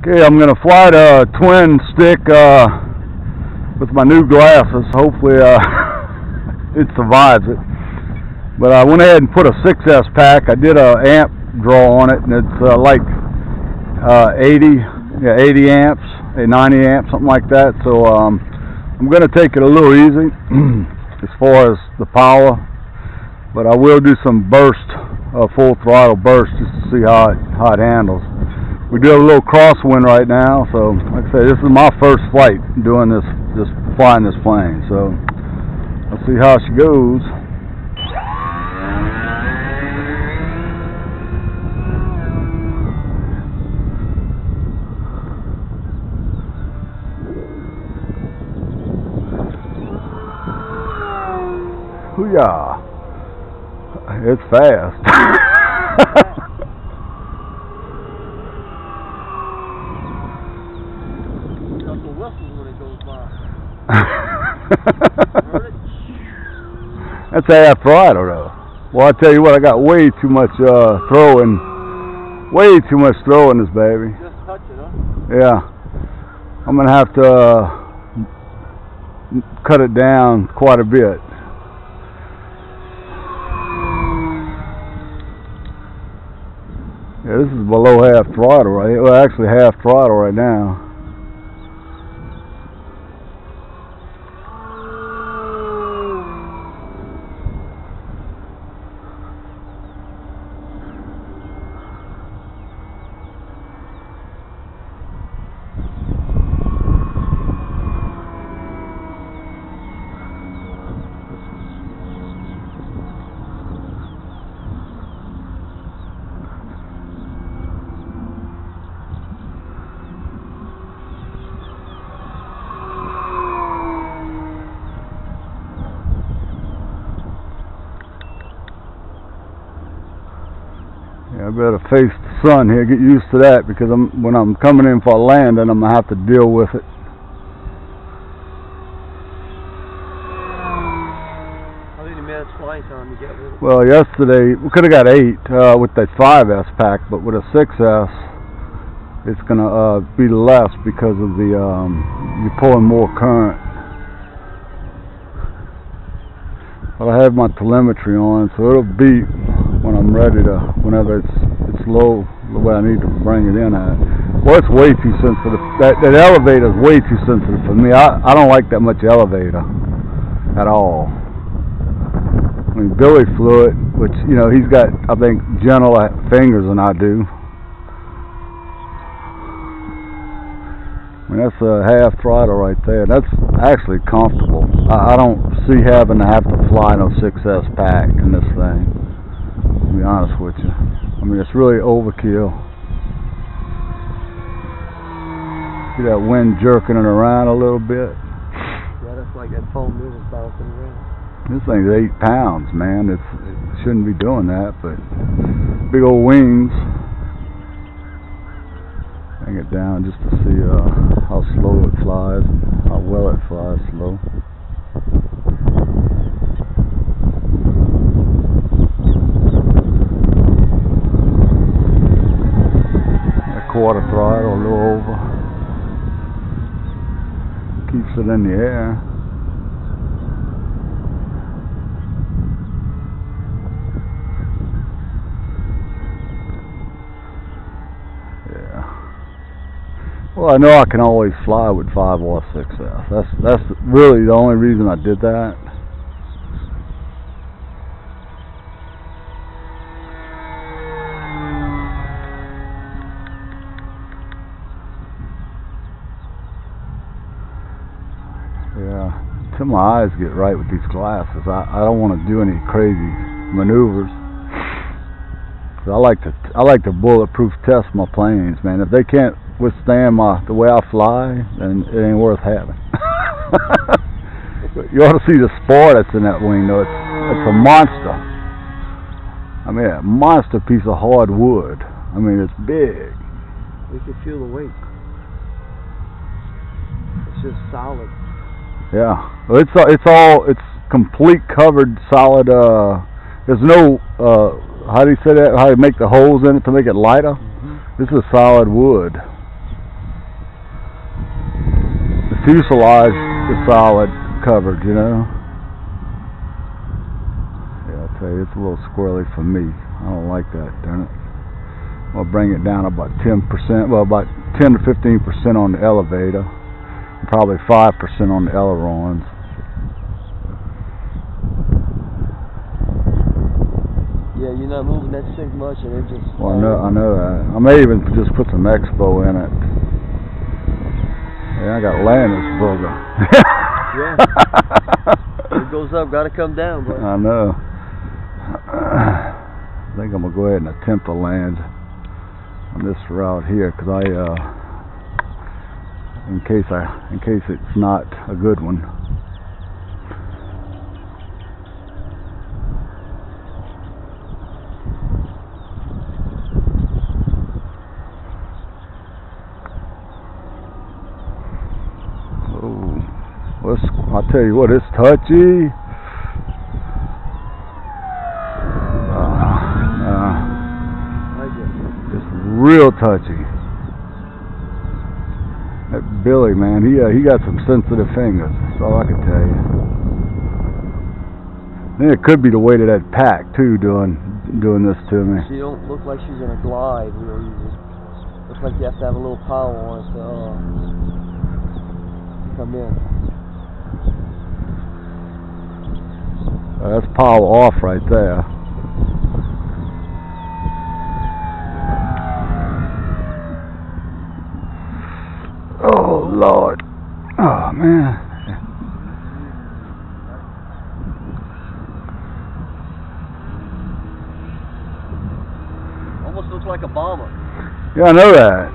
Okay, I'm gonna fly the twin stick with my new glasses. Hopefully it survives it. But I went ahead and put a 6S pack. I did a amp draw on it, and it's like 80 amps, 90 amps, something like that. So I'm gonna take it a little easy as far as the power, but I will do some burst, full throttle burst, just to see how it handles. We do have a little crosswind right now, so like I said, this is my first flight doing this, just flying this plane. So let's see how she goes. Hoo-yah! It's fast. When it goes by. That's half throttle though. Well, I tell you what, I got way too much throwing this baby. Just touch it, huh? Yeah. I'm gonna have to cut it down quite a bit. Yeah, this is below half throttle, right? Well, actually half throttle right now. I better face the sun here, get used to that, because when I'm coming in for a landing, I'm going to have to deal with it. How many minutes flight time you get with it? Well, yesterday, we could have got 8 with that 5S pack, but with a 6S, it's going to be less because of the, you're pulling more current. But I have my telemetry on, so it'll beep when I'm ready to, whenever it's low, the way I need to bring it in at. Well, it's way too sensitive. That elevator is way too sensitive for me. I don't like that much elevator at all. I mean, Billy flew it, which, you know, he's got, I think, gentler fingers than I do. I mean, that's a half throttle right there. That's actually comfortable. I don't see having to have to fly no 6S pack in this thing, to be honest with you. I mean, it's really overkill. See that wind jerking it around a little bit? Yeah, that's like that foam is bouncing around. This thing's 8 pounds, man. It shouldn't be doing that, but big old wings. Hang it down just to see how slow it flies, how well it flies slow. Quarter throttle, a little over. Keeps it in the air. Yeah. Well, I know I can always fly with 5 or 6S. That's really the only reason I did that. Yeah, till my eyes get right with these glasses. I don't want to do any crazy maneuvers. I like to bulletproof test my planes, man. If they can't withstand the way I fly, then it ain't worth having. You ought to see the spore that's in that wing, though. It's a monster. I mean, a monster piece of hard wood. I mean, it's big. You can feel the weight. It's just solid. Yeah, well, it's complete covered solid. There's no how do you say that? How do you make the holes in it to make it lighter? Mm-hmm. This is solid wood. fuselage is solid covered, you know. Yeah, I'll tell you, it's a little squirrely for me. I don't like that, darn it. I'll bring it down about 10%, well, about 10 to 15% on the elevator, and probably 5% on the ailerons. Yeah, you're not moving that stick much, and it just. Well, I know that. I may even just put some Expo in it. Yeah, I got land this booger. Yeah. It goes up, gotta come down, bro. I know. I think I'm gonna go ahead and attempt to land on this route here, because in case it's not a good one. Oh, I'll tell you what, it's touchy. It's real touchy. That Billy, man, he got some sensitive fingers. That's all I can tell you. Then it could be the weight of that pack too, doing this to me. She don't look like she's gonna glide real easy. Looks like you have to have a little power on it to come in. That's power off right there. Oh Lord. Oh man. Almost looks like a bomber. Yeah, I know that.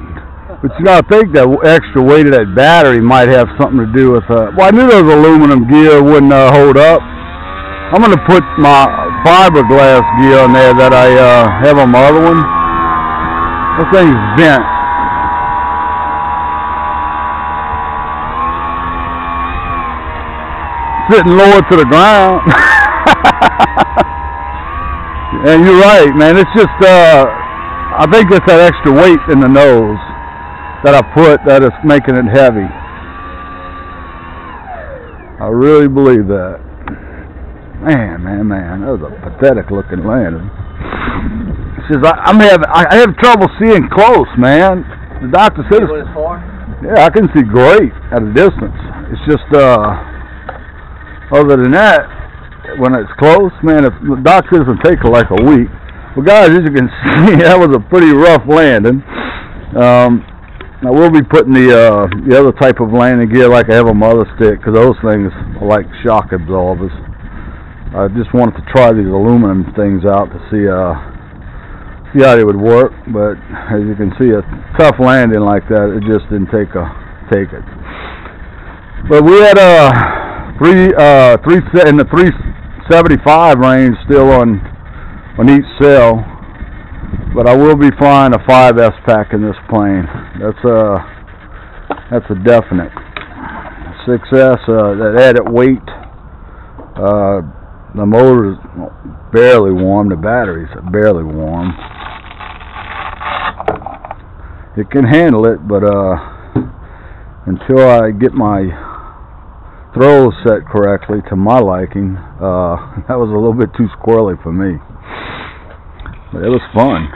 But you know, I think that extra weight of that battery might have something to do with well, I knew those aluminum gear wouldn't hold up. I'm gonna put my fiberglass gear on there that I have on my other one. This thing's bent. Sitting lower to the ground. And you're right, man. It's just I think it's that extra weight in the nose that I put that is making it heavy. I really believe that. Man, that was a pathetic looking landing. Says I have trouble seeing close, man. The doctor said it's far? Yeah, I can see great at a distance. It's just other than that, when it's close, man, if the doctor doesn't take like a week. Well, guys, as you can see, that was a pretty rough landing. I will be putting the other type of landing gear like I have on my other stick, because those things are like shock absorbers. I just wanted to try these aluminum things out to see how they would work, but as you can see, a tough landing like that, it just didn't take it. But we had in the 375 range still on each sail, but I will be flying a 5S pack in this plane. That's a definite. 6S, that added weight. The motor is barely warm. The batteries are barely warm. It can handle it, but until I get my throws set correctly to my liking, that was a little bit too squirrely for me. But it was fun.